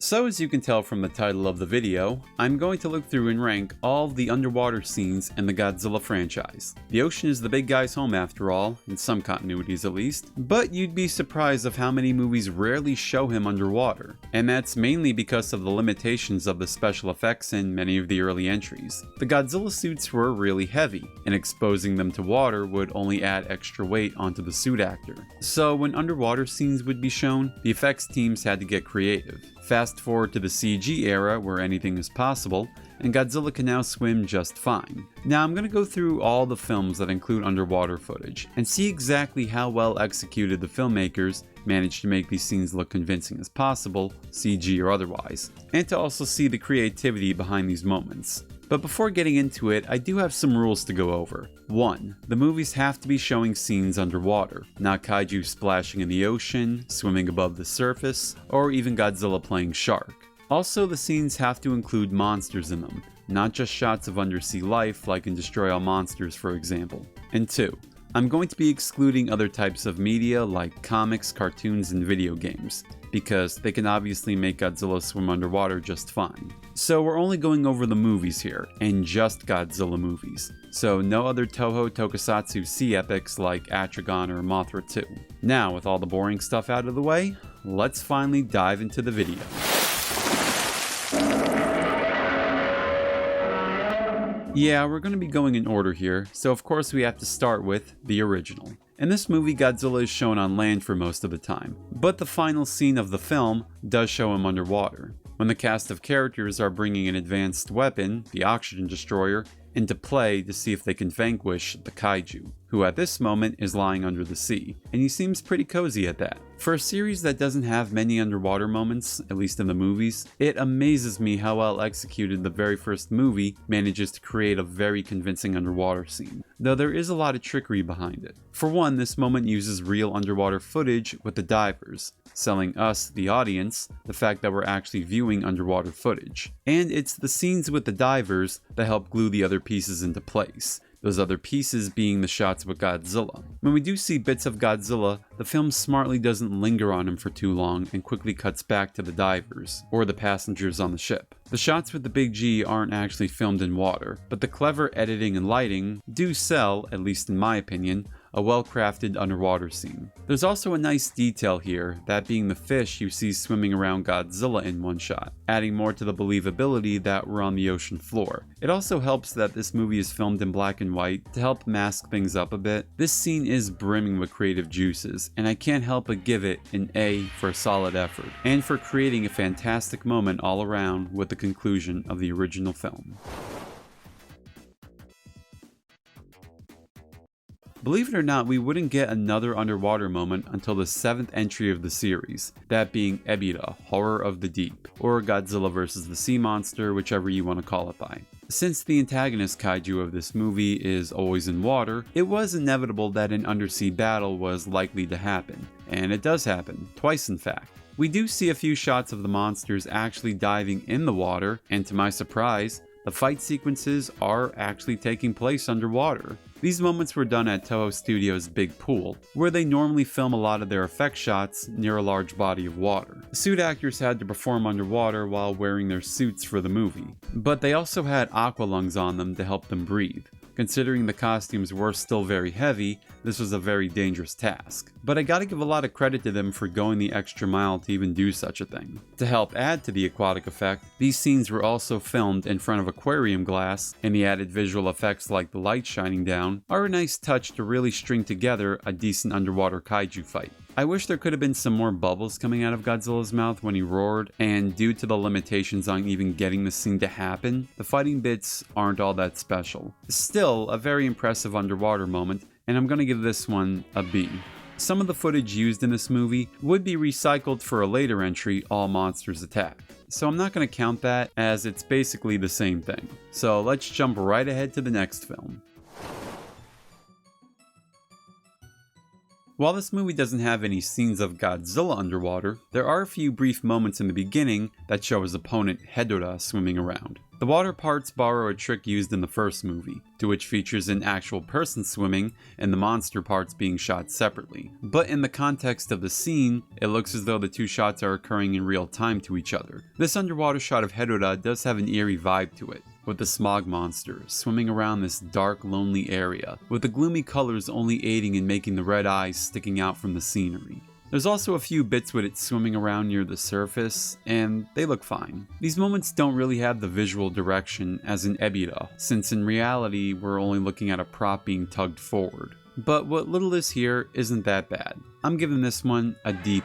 So as you can tell from the title of the video, I'm going to look through and rank all of the underwater scenes in the Godzilla franchise. The ocean is the big guy's home after all, in some continuities at least, but you'd be surprised of how many movies rarely show him underwater, and that's mainly because of the limitations of the special effects in many of the early entries. The Godzilla suits were really heavy, and exposing them to water would only add extra weight onto the suit actor. So when underwater scenes would be shown, the effects teams had to get creative. Fast forward to the CG era where anything is possible, and Godzilla can now swim just fine. Now I'm going to go through all the films that include underwater footage, and see exactly how well executed the filmmakers managed to make these scenes look convincing as possible, CG or otherwise, and to also see the creativity behind these moments. But before getting into it, I do have some rules to go over. 1. The movies have to be showing scenes underwater, not kaiju splashing in the ocean, swimming above the surface, or even Godzilla playing shark. Also, the scenes have to include monsters in them, not just shots of undersea life like in Destroy All Monsters for example. And 2. I'm going to be excluding other types of media like comics, cartoons, and video games, because they can obviously make Godzilla swim underwater just fine. So we're only going over the movies here, and just Godzilla movies. So no other Toho Tokusatsu sea epics like Atragon or Mothra 2. Now with all the boring stuff out of the way, let's finally dive into the video. Yeah, we're going to be going in order here, so of course we have to start with the original. In this movie, Godzilla is shown on land for most of the time, but the final scene of the film does show him underwater, when the cast of characters are bringing an advanced weapon, the Oxygen Destroyer, into play to see if they can vanquish the Kaiju, who at this moment is lying under the sea, and he seems pretty cozy at that. For a series that doesn't have many underwater moments, at least in the movies, it amazes me how well executed the very first movie manages to create a very convincing underwater scene, though there is a lot of trickery behind it. For one, this moment uses real underwater footage with the divers, selling us, the audience, the fact that we're actually viewing underwater footage. And it's the scenes with the divers that help glue the other pieces into place. Those other pieces being the shots with Godzilla. When we do see bits of Godzilla, the film smartly doesn't linger on him for too long and quickly cuts back to the divers, or the passengers on the ship. The shots with the big G aren't actually filmed in water, but the clever editing and lighting do sell, at least in my opinion, a well-crafted underwater scene. There's also a nice detail here, that being the fish you see swimming around Godzilla in one shot, adding more to the believability that we're on the ocean floor. It also helps that this movie is filmed in black and white to help mask things up a bit. This scene is brimming with creative juices, and I can't help but give it an A for a solid effort, and for creating a fantastic moment all around with the conclusion of the original film. Believe it or not, we wouldn't get another underwater moment until the 7th entry of the series, that being Ebirah, Horror of the Deep, or Godzilla vs. the Sea Monster, whichever you want to call it by. Since the antagonist kaiju of this movie is always in water, it was inevitable that an undersea battle was likely to happen, and it does happen, twice in fact. We do see a few shots of the monsters actually diving in the water, and to my surprise, the fight sequences are actually taking place underwater. These moments were done at Toho Studios' big pool, where they normally film a lot of their effect shots near a large body of water. The suit actors had to perform underwater while wearing their suits for the movie, but they also had aqua lungs on them to help them breathe. Considering the costumes were still very heavy, this was a very dangerous task. But I gotta give a lot of credit to them for going the extra mile to even do such a thing. To help add to the aquatic effect, these scenes were also filmed in front of aquarium glass, and the added visual effects like the light shining down are a nice touch to really string together a decent underwater kaiju fight. I wish there could have been some more bubbles coming out of Godzilla's mouth when he roared, and due to the limitations on even getting the scene to happen, the fighting bits aren't all that special. Still, a very impressive underwater moment, and I'm gonna give this one a B. Some of the footage used in this movie would be recycled for a later entry, All Monsters Attack. So I'm not gonna count that, as it's basically the same thing. So let's jump right ahead to the next film. While this movie doesn't have any scenes of Godzilla underwater, there are a few brief moments in the beginning that show his opponent Hedora swimming around. The water parts borrow a trick used in the first movie, to which features an actual person swimming and the monster parts being shot separately. But in the context of the scene, it looks as though the two shots are occurring in real time to each other. This underwater shot of Hedora does have an eerie vibe to it, with the smog monster swimming around this dark, lonely area, with the gloomy colors only aiding in making the red eyes sticking out from the scenery. There's also a few bits with it swimming around near the surface, and they look fine. These moments don't really have the visual direction as in Ebirah, since in reality we're only looking at a prop being tugged forward. But what little is here isn't that bad. I'm giving this one a D+.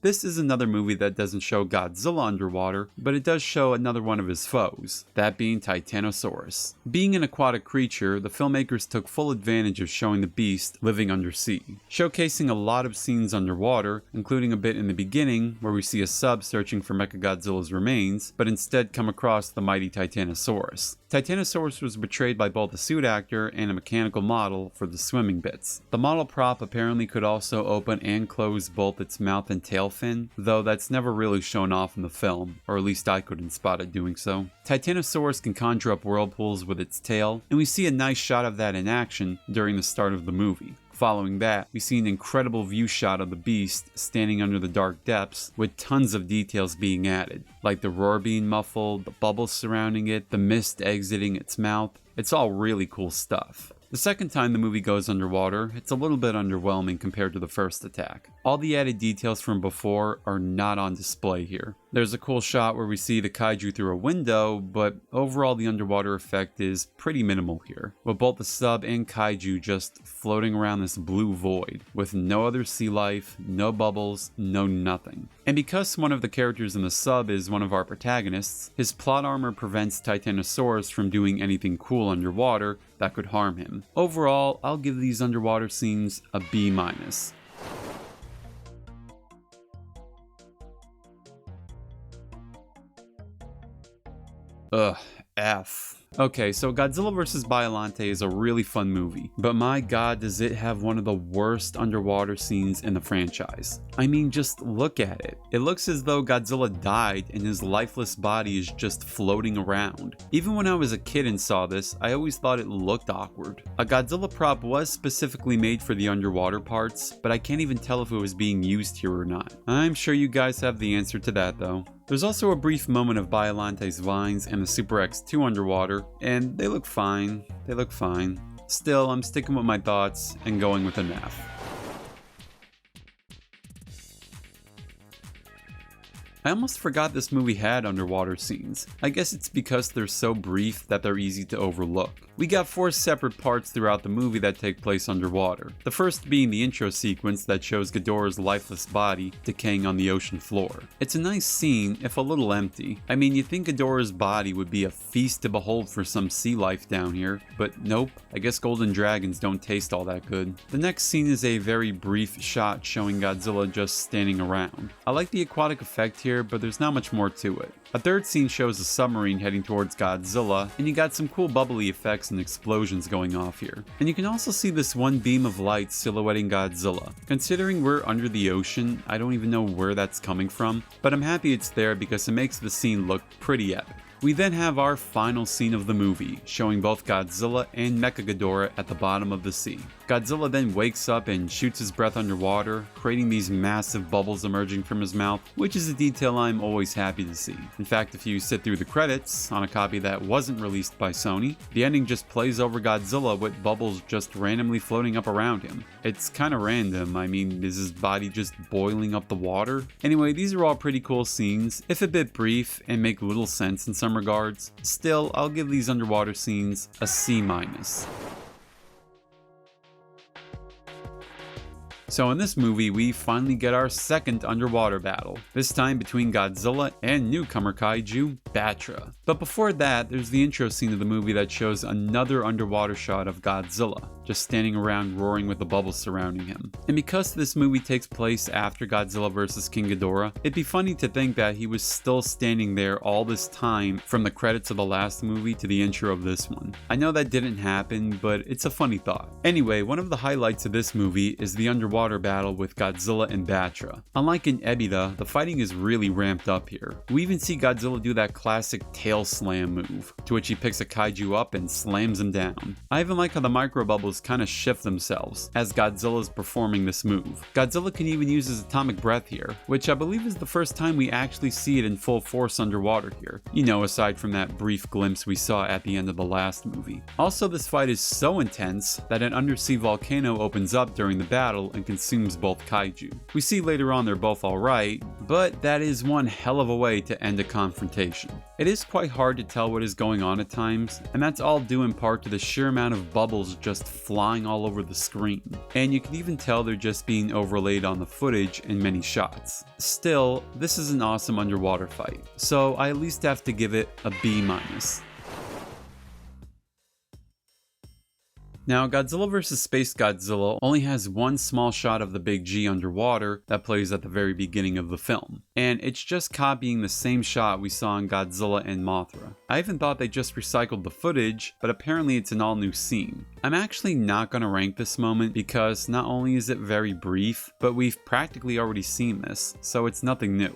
This is another movie that doesn't show Godzilla underwater, but it does show another one of his foes, that being Titanosaurus. Being an aquatic creature, the filmmakers took full advantage of showing the beast living undersea, showcasing a lot of scenes underwater, including a bit in the beginning where we see a sub searching for Mechagodzilla's remains, but instead come across the mighty Titanosaurus. Titanosaurus was portrayed by both a suit actor and a mechanical model for the swimming bits. The model prop apparently could also open and close both its mouth and tail fin, though that's never really shown off in the film, or at least I couldn't spot it doing so. Titanosaurus can conjure up whirlpools with its tail, and we see a nice shot of that in action during the start of the movie. Following that, we see an incredible view shot of the beast standing under the dark depths with tons of details being added, like the roar being muffled, the bubbles surrounding it, the mist exiting its mouth. It's all really cool stuff. The second time the movie goes underwater, it's a little bit underwhelming compared to the first attack. All the added details from before are not on display here. There's a cool shot where we see the kaiju through a window, but overall the underwater effect is pretty minimal here, with both the sub and kaiju just floating around this blue void, with no other sea life, no bubbles, no nothing. And because one of the characters in the sub is one of our protagonists, his plot armor prevents Titanosaurus from doing anything cool underwater that could harm him. Overall, I'll give these underwater scenes a B-. Ugh, F. Okay, so Godzilla vs. Biollante is a really fun movie, but my god does it have one of the worst underwater scenes in the franchise. I mean, just look at it. It looks as though Godzilla died and his lifeless body is just floating around. Even when I was a kid and saw this, I always thought it looked awkward. A Godzilla prop was specifically made for the underwater parts, but I can't even tell if it was being used here or not. I'm sure you guys have the answer to that though. There's also a brief moment of Biollante's vines and the Super X2 underwater, and they look fine. Still, I'm sticking with my thoughts and going with an F. I almost forgot this movie had underwater scenes. I guess it's because they're so brief that they're easy to overlook. We got 4 separate parts throughout the movie that take place underwater. The first being the intro sequence that shows Ghidorah's lifeless body decaying on the ocean floor. It's a nice scene, if a little empty. I mean, you'd think Ghidorah's body would be a feast to behold for some sea life down here, but nope, I guess golden dragons don't taste all that good. The next scene is a very brief shot showing Godzilla just standing around. I like the aquatic effect here, but there's not much more to it. A third scene shows a submarine heading towards Godzilla, and you got some cool bubbly effects and explosions going off here. And you can also see this one beam of light silhouetting Godzilla. Considering we're under the ocean, I don't even know where that's coming from, but I'm happy it's there because it makes the scene look pretty epic. We then have our final scene of the movie, showing both Godzilla and Mechagodzilla at the bottom of the sea. Godzilla then wakes up and shoots his breath underwater, creating these massive bubbles emerging from his mouth, which is a detail I'm always happy to see. In fact, if you sit through the credits, on a copy that wasn't released by Sony, the ending just plays over Godzilla with bubbles just randomly floating up around him. It's kinda random. I mean, is his body just boiling up the water? Anyway, these are all pretty cool scenes, if a bit brief and make little sense in some regards. Still, I'll give these underwater scenes a C-. So in this movie, we finally get our second underwater battle, this time between Godzilla and newcomer kaiju, Batra. But before that, there's the intro scene of the movie that shows another underwater shot of Godzilla. just standing around roaring with the bubbles surrounding him. And because this movie takes place after Godzilla vs. King Ghidorah, it'd be funny to think that he was still standing there all this time from the credits of the last movie to the intro of this one. I know that didn't happen, but it's a funny thought. Anyway, one of the highlights of this movie is the underwater battle with Godzilla and Batra. Unlike in Ebida, the fighting is really ramped up here. We even see Godzilla do that classic tail slam move, to which he picks a kaiju up and slams him down. I even like how the micro bubbles kind of shift themselves as Godzilla's performing this move. Godzilla can even use his atomic breath here, which I believe is the first time we actually see it in full force underwater here. You know, aside from that brief glimpse we saw at the end of the last movie. Also, this fight is so intense that an undersea volcano opens up during the battle and consumes both kaiju. We see later on they're both alright, but that is one hell of a way to end a confrontation. It is quite hard to tell what is going on at times, and that's all due in part to the sheer amount of bubbles just flying all over the screen. And you can even tell they're just being overlaid on the footage in many shots. Still, this is an awesome underwater fight, so I at least have to give it a B-. Now, Godzilla vs. Space Godzilla only has one small shot of the Big G underwater that plays at the very beginning of the film, and it's just copying the same shot we saw in Godzilla and Mothra. I even thought they just recycled the footage, but apparently it's an all new scene. I'm actually not going to rank this moment because not only is it very brief, but we've practically already seen this, so it's nothing new.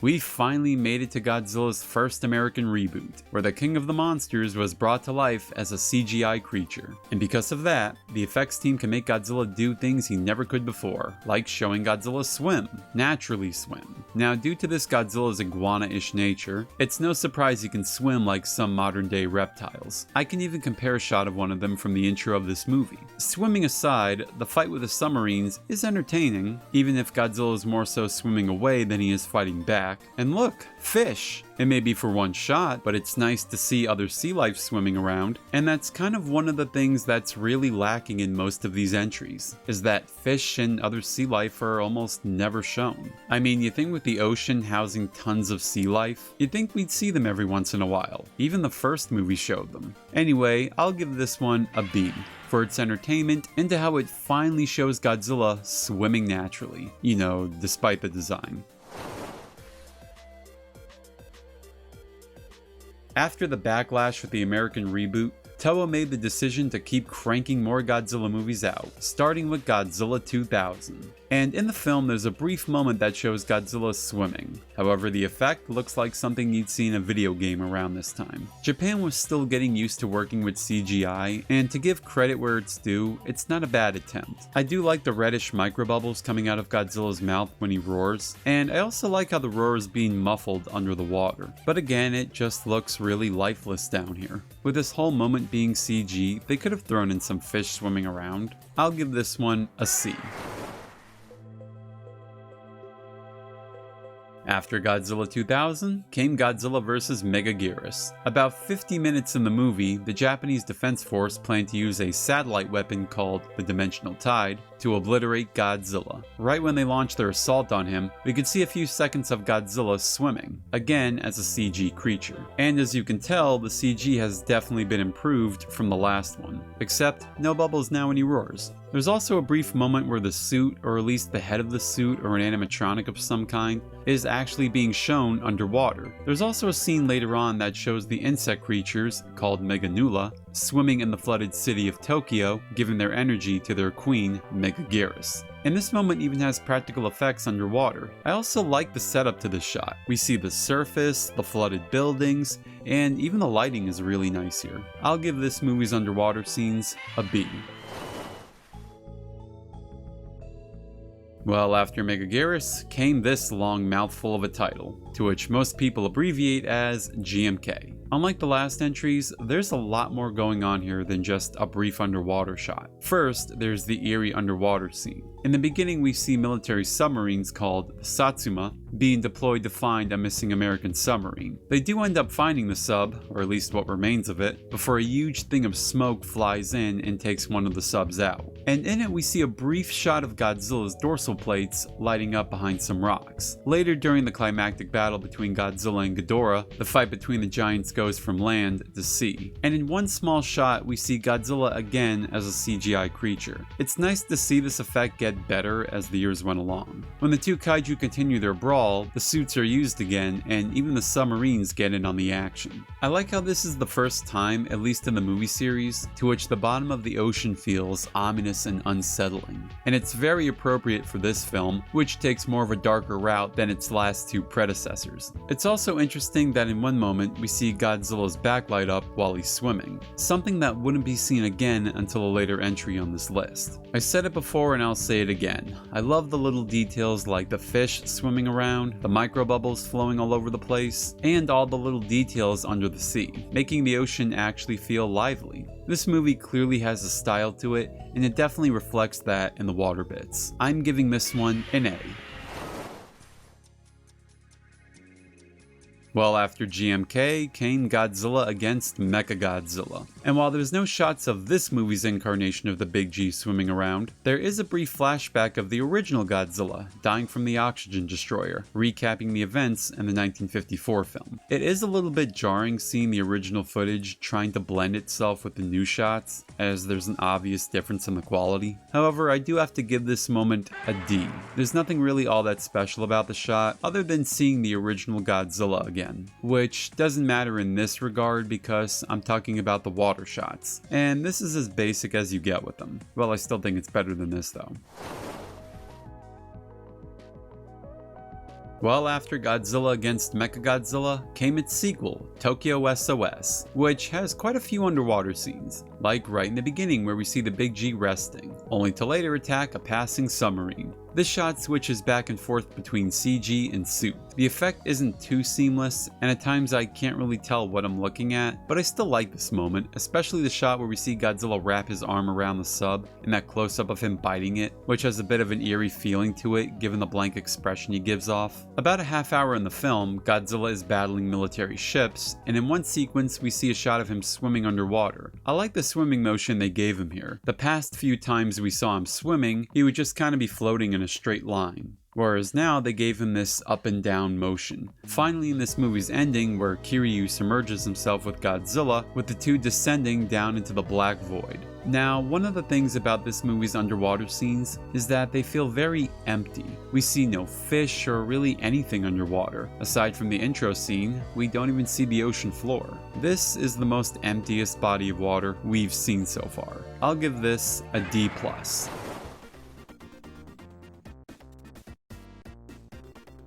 We finally made it to Godzilla's first American reboot, where the king of the monsters was brought to life as a CGI creature. And because of that, the effects team can make Godzilla do things he never could before, like showing Godzilla swim, naturally swim. Now, due to this Godzilla's iguana-ish nature, it's no surprise he can swim like some modern-day reptiles. I can even compare a shot of one of them from the intro of this movie. Swimming aside, the fight with the submarines is entertaining, even if Godzilla is more so swimming away than he is fighting back. And look, fish! It may be for one shot, but it's nice to see other sea life swimming around, and that's kind of one of the things that's really lacking in most of these entries, is that fish and other sea life are almost never shown. I mean, you think with the ocean housing tons of sea life, you'd think we'd see them every once in a while. Even the first movie showed them. Anyway, I'll give this one a B. For its entertainment and to how it finally shows Godzilla swimming naturally, you know, despite the design. After the backlash with the American reboot, Toho made the decision to keep cranking more Godzilla movies out, starting with Godzilla 2000. And in the film, there's a brief moment that shows Godzilla swimming. However, the effect looks like something you'd see in a video game around this time. Japan was still getting used to working with CGI, and to give credit where it's due, it's not a bad attempt. I do like the reddish microbubbles coming out of Godzilla's mouth when he roars, and I also like how the roar is being muffled under the water. But again, it just looks really lifeless down here. With this whole moment being CG, they could have thrown in some fish swimming around. I'll give this one a C. After Godzilla 2000 came Godzilla vs. Megaguirus. About 50 minutes in the movie, the Japanese Defense Force planned to use a satellite weapon called the Dimensional Tide to obliterate Godzilla. Right when they launched their assault on him, we could see a few seconds of Godzilla swimming, again as a CG creature. And as you can tell, the CG has definitely been improved from the last one, except no bubbles now when he roars. There's also a brief moment where the suit, or at least the head of the suit or an animatronic of some kind, is actually being shown underwater. There's also a scene later on that shows the insect creatures, called Meganula, swimming in the flooded city of Tokyo, giving their energy to their queen, Megaguirus. And this moment even has practical effects underwater. I also like the setup to this shot. We see the surface, the flooded buildings, and even the lighting is really nice here. I'll give this movie's underwater scenes a B. Well, after Megaguirus came this long mouthful of a title, to which most people abbreviate as GMK. Unlike the last entries, there's a lot more going on here than just a brief underwater shot. First, there's the eerie underwater scene. In the beginning, we see military submarines called the Satsuma being deployed to find a missing American submarine. They do end up finding the sub, or at least what remains of it, before a huge thing of smoke flies in and takes one of the subs out. and in it we see a brief shot of Godzilla's dorsal plates lighting up behind some rocks. Later during the climactic battle between Godzilla and Ghidorah, the fight between the giants goes from land to sea, and in one small shot we see Godzilla again as a CGI creature. It's nice to see this effect get better as the years went along. When the two kaiju continue their brawl, the suits are used again, and even the submarines get in on the action. I like how this is the first time, at least in the movie series, to which the bottom of the ocean feels ominous and unsettling. And it's very appropriate for this film, which takes more of a darker route than its last two predecessors. It's also interesting that in one moment we see Godzilla's back light up while he's swimming, something that wouldn't be seen again until a later entry on this list. I said it before and I'll say it again. I love the little details like the fish swimming around, the microbubbles flowing all over the place, and all the little details under the sea, making the ocean actually feel lively. This movie clearly has a style to it, and it definitely reflects that in the water bits. I'm giving this one an A. Well, after GMK came Godzilla against Mechagodzilla. And while there's no shots of this movie's incarnation of the Big G swimming around, there is a brief flashback of the original Godzilla dying from the oxygen destroyer, recapping the events in the 1954 film. It is a little bit jarring seeing the original footage trying to blend itself with the new shots, as there's an obvious difference in the quality. However, I do have to give this moment a D. There's nothing really all that special about the shot, other than seeing the original Godzilla again, which doesn't matter in this regard because I'm talking about the water shots, and this is as basic as you get with them. Well, I still think it's better than this though. Well, after Godzilla against Mechagodzilla came its sequel, Tokyo SOS, which has quite a few underwater scenes, like right in the beginning where we see the Big G resting, only to later attack a passing submarine. This shot switches back and forth between CG and suit. The effect isn't too seamless, and at times I can't really tell what I'm looking at, but I still like this moment, especially the shot where we see Godzilla wrap his arm around the sub, and that close-up of him biting it, which has a bit of an eerie feeling to it given the blank expression he gives off. About a half hour in the film, Godzilla is battling military ships, and in one sequence we see a shot of him swimming underwater. I like the swimming motion they gave him here. The past few times we saw him swimming, he would just kind of be floating in a straight line, whereas now they gave him this up and down motion. Finally, in this movie's ending, where Kiryu submerges himself with Godzilla, with the two descending down into the black void. Now, one of the things about this movie's underwater scenes is that they feel very empty. We see no fish or really anything underwater. Aside from the intro scene, we don't even see the ocean floor. This is the most emptiest body of water we've seen so far. I'll give this a D+.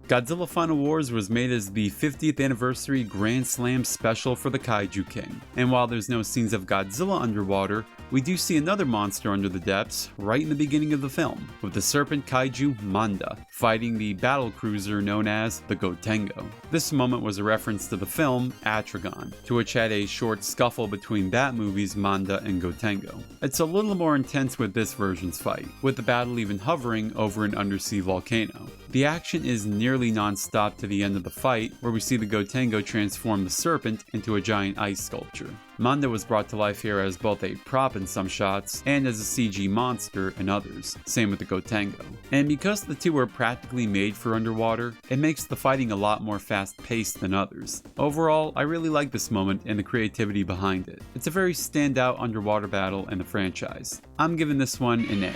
Godzilla Final Wars was made as the 50th anniversary Grand Slam special for the Kaiju King, and while there's no scenes of Godzilla underwater, we do see another monster under the depths right in the beginning of the film, with the serpent kaiju Manda fighting the battle cruiser known as the Gotengo. This moment was a reference to the film Atragon, to which had a short scuffle between that movie's Manda and Gotengo. It's a little more intense with this version's fight, with the battle even hovering over an undersea volcano. The action is nearly non-stop to the end of the fight, where we see the Gotengo transform the serpent into a giant ice sculpture. Manda was brought to life here as both a prop in some shots and as a CG monster in others, same with the Gotengo. And because the two were practically made for underwater, it makes the fighting a lot more fast-paced than others. Overall, I really like this moment and the creativity behind it. It's a very standout underwater battle in the franchise. I'm giving this one an A.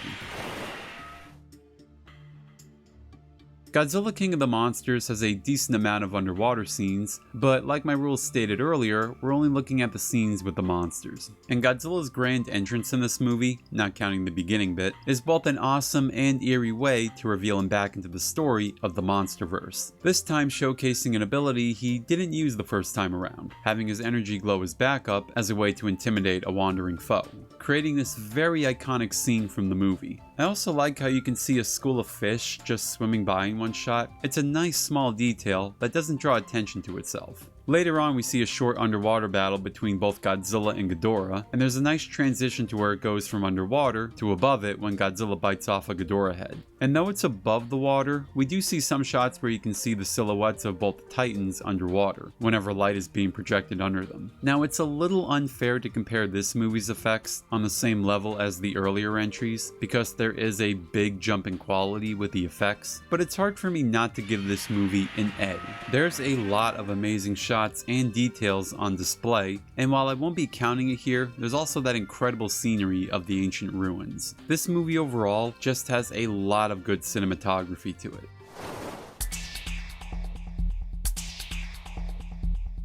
Godzilla King of the Monsters has a decent amount of underwater scenes, but like my rules stated earlier, we're only looking at the scenes with the monsters. And Godzilla's grand entrance in this movie, not counting the beginning bit, is both an awesome and eerie way to reveal him back into the story of the Monsterverse. This time showcasing an ability he didn't use the first time around, having his energy glow as backup as a way to intimidate a wandering foe, creating this very iconic scene from the movie. I also like how you can see a school of fish just swimming by in one shot. It's a nice small detail that doesn't draw attention to itself. Later on, we see a short underwater battle between both Godzilla and Ghidorah, and there's a nice transition to where it goes from underwater to above it when Godzilla bites off a Ghidorah head. And though it's above the water, we do see some shots where you can see the silhouettes of both the Titans underwater, whenever light is being projected under them. Now, it's a little unfair to compare this movie's effects on the same level as the earlier entries, because there is a big jump in quality with the effects, but it's hard for me not to give this movie an A. There's a lot of amazing shots and details on display, and while I won't be counting it here, there's also that incredible scenery of the ancient ruins. This movie overall just has a lot of good cinematography to it.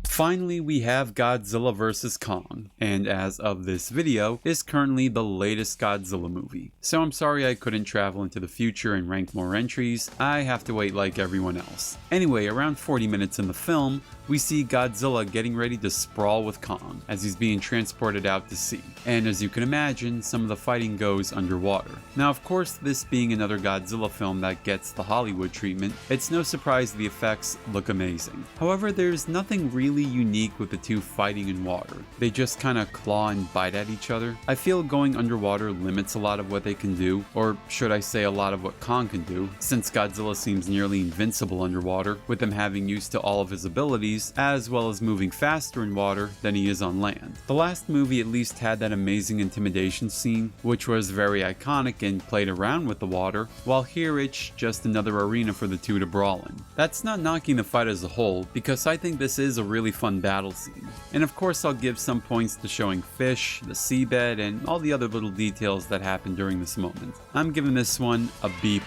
Finally, we have Godzilla vs. Kong, and as of this video, is currently the latest Godzilla movie. So I'm sorry I couldn't travel into the future and rank more entries, I have to wait like everyone else. Anyway, around 40 minutes in the film, we see Godzilla getting ready to sprawl with Kong as he's being transported out to sea. And as you can imagine, some of the fighting goes underwater. Now of course, this being another Godzilla film that gets the Hollywood treatment, it's no surprise the effects look amazing. However, there's nothing really unique with the two fighting in water. They just kinda claw and bite at each other. I feel going underwater limits a lot of what they can do, or should I say a lot of what Kong can do, since Godzilla seems nearly invincible underwater, with him having use to all of his abilities, as well as moving faster in water than he is on land. The last movie at least had that amazing intimidation scene, which was very iconic and played around with the water, while here it's just another arena for the two to brawl in. That's not knocking the fight as a whole, because I think this is a really fun battle scene. And of course I'll give some points to showing fish, the seabed, and all the other little details that happen during this moment. I'm giving this one a B+.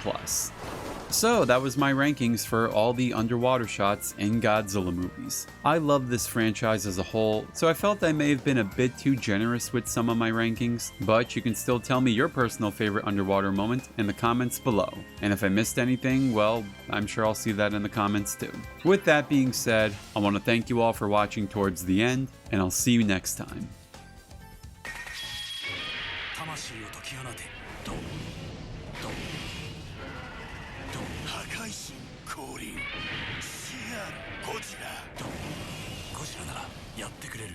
So that was my rankings for all the underwater shots in Godzilla movies. I love this franchise as a whole, so I felt I may have been a bit too generous with some of my rankings, but you can still tell me your personal favorite underwater moment in the comments below. And if I missed anything, well, I'm sure I'll see that in the comments too. With that being said, I want to thank you all for watching towards the end, and I'll see you next time. Godzilla ならやってくれる。